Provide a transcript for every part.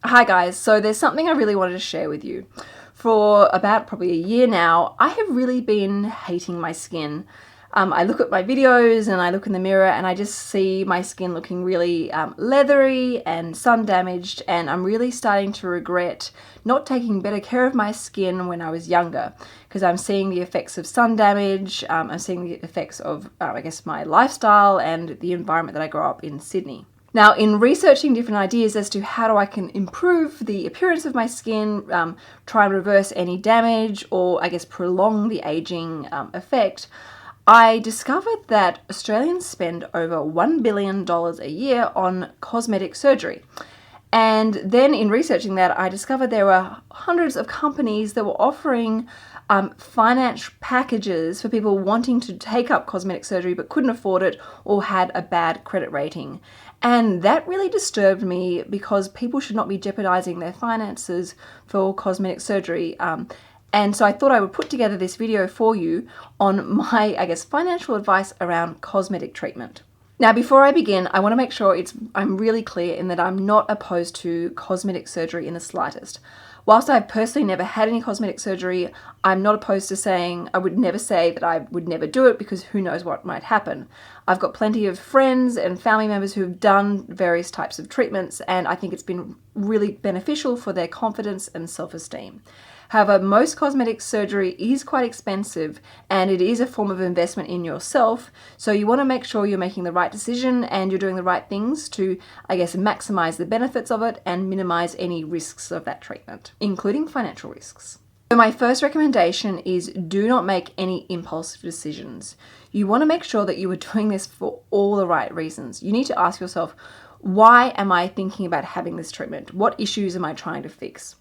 Hi guys, so there's something I really wanted to share with you. For about probably a year now, I have really been hating my skin. I look at my videos and I look in the mirror and I just see my skin looking really leathery and sun damaged, and I'm really starting to regret not taking better care of my skin when I was younger, because I'm seeing the effects of sun damage, I'm seeing the effects of, I guess, my lifestyle and the environment that I grew up in Sydney. Now, in researching different ideas as to how I can improve the appearance of my skin, try and reverse any damage, or I guess prolong the aging effect, I discovered that Australians spend over $1 billion a year on cosmetic surgery. And then in researching that, I discovered there were hundreds of companies that were offering finance packages for people wanting to take up cosmetic surgery but couldn't afford it or had a bad credit rating. And that really disturbed me, because people should not be jeopardizing their finances for cosmetic surgery. And so I thought I would put together this video for you on my, I guess, financial advice around cosmetic treatment. Now, before I begin, I want to make sure I'm really clear in that I'm not opposed to cosmetic surgery in the slightest. Whilst I've personally never had any cosmetic surgery, I'm not opposed to saying, I would never say that I would never do it, because who knows what might happen. I've got plenty of friends and family members who have done various types of treatments, and I think it's been really beneficial for their confidence and self-esteem. However, most cosmetic surgery is quite expensive, and it is a form of investment in yourself, so you want to make sure you're making the right decision and you're doing the right things to, I guess, maximize the benefits of it and minimize any risks of that treatment, including financial risks. So my first recommendation is, do not make any impulsive decisions. You want to make sure that you are doing this for all the right reasons. You need to ask yourself, why am I thinking about having this treatment? What issues am I trying to fix?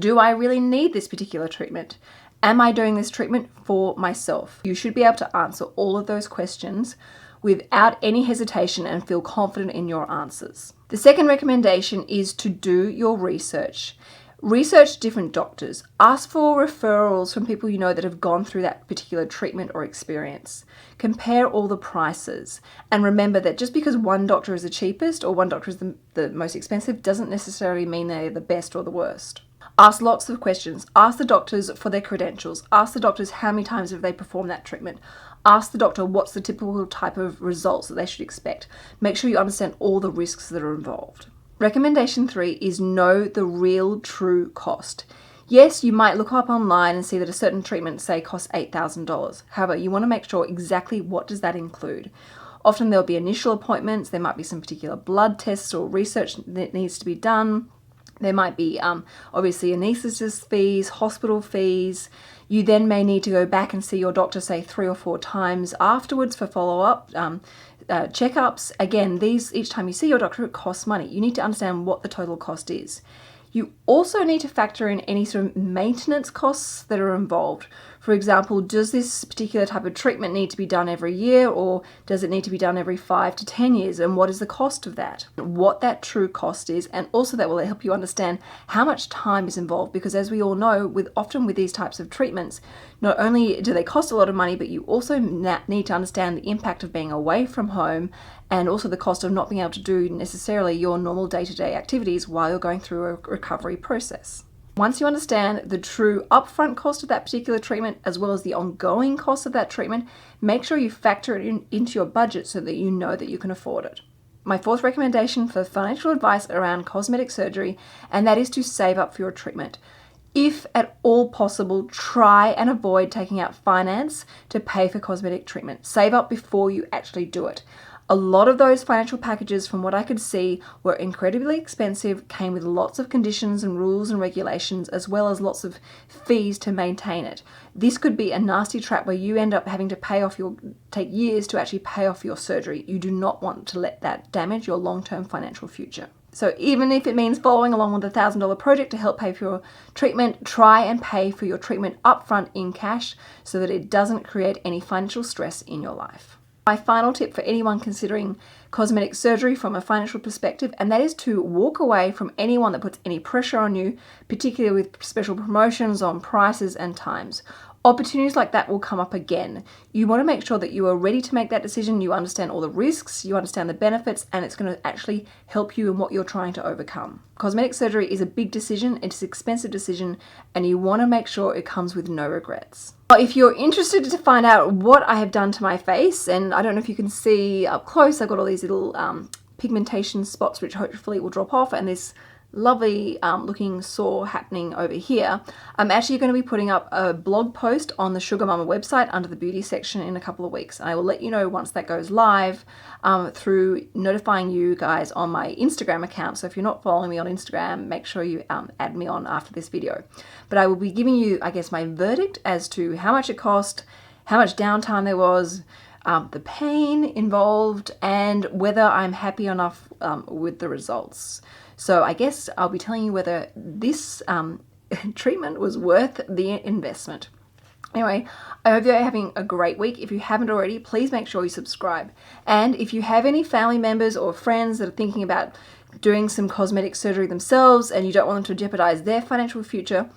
Do I really need this particular treatment? Am I doing this treatment for myself? You should be able to answer all of those questions without any hesitation and feel confident in your answers. The second recommendation is to do your research. Research different doctors. Ask for referrals from people you know that have gone through that particular treatment or experience. Compare all the prices. And remember that just because one doctor is the cheapest or one doctor is the most expensive doesn't necessarily mean they're the best or the worst. Ask lots of questions. Ask the doctors for their credentials. Ask the doctors how many times have they performed that treatment. Ask the doctor what's the typical type of results that they should expect. Make sure you understand all the risks that are involved. Recommendation 3 is know the real true cost. Yes, you might look up online and see that a certain treatment, say, costs $8,000. However, you want to make sure exactly what does that include. Often there'll be initial appointments. There might be some particular blood tests or research that needs to be done. There might be obviously anaesthetist fees, hospital fees. You then may need to go back and see your doctor, say 3 or 4 times afterwards for follow-up checkups. Again, each time you see your doctor, it costs money. You need to understand what the total cost is. You also need to factor in any sort of maintenance costs that are involved. For example, does this particular type of treatment need to be done every year, or does it need to be done every 5 to 10 years? And what is the cost of that? What that true cost is, and also that will help you understand how much time is involved, because as we all know, often with these types of treatments, not only do they cost a lot of money, but you also need to understand the impact of being away from home, and also the cost of not being able to do necessarily your normal day-to-day activities while you're going through a recovery process. Once you understand the true upfront cost of that particular treatment, as well as the ongoing cost of that treatment, make sure you factor it into your budget so that you know that you can afford it. My fourth recommendation for financial advice around cosmetic surgery, and that is to save up for your treatment. If at all possible, try and avoid taking out finance to pay for cosmetic treatment. Save up before you actually do it. A lot of those financial packages, from what I could see, were incredibly expensive, came with lots of conditions and rules and regulations, as well as lots of fees to maintain it. This could be a nasty trap where you end up having to take years to actually pay off your surgery. You do not want to let that damage your long-term financial future. So even if it means following along with a $1,000 project to help pay for your treatment, try and pay for your treatment upfront in cash so that it doesn't create any financial stress in your life. My final tip for anyone considering cosmetic surgery from a financial perspective, and that is to walk away from anyone that puts any pressure on you, particularly with special promotions on prices and times. opportunities like that will come up again. You want to make sure that you are ready to make that decision. You understand all the risks, you understand the benefits, and it's going to actually help you in what you're trying to overcome. Cosmetic surgery is a big decision, it's an expensive decision, and you want to make sure it comes with no regrets. If you're interested to find out what I have done to my face, and I don't know if you can see up close, I've got all these little pigmentation spots which hopefully will drop off, and this lovely looking sore happening over here. I'm actually going to be putting up a blog post on the Sugar Mama website under the beauty section in a couple of weeks. I will let you know once that goes live through notifying you guys on my Instagram account. So if you're not following me on Instagram, make sure you add me on after this video. But I will be giving you, I guess, my verdict as to how much it cost, how much downtime there was, the pain involved, and whether I'm happy enough with the results. So I guess I'll be telling you whether this treatment was worth the investment. Anyway, I hope you're having a great week. If you haven't already, please make sure you subscribe. And if you have any family members or friends that are thinking about doing some cosmetic surgery themselves and you don't want them to jeopardize their financial future,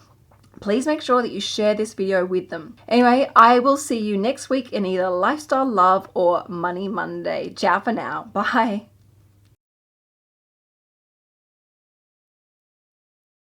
please make sure that you share this video with them. Anyway, I will see you next week in either Lifestyle Love or Money Monday. Ciao for now. Bye.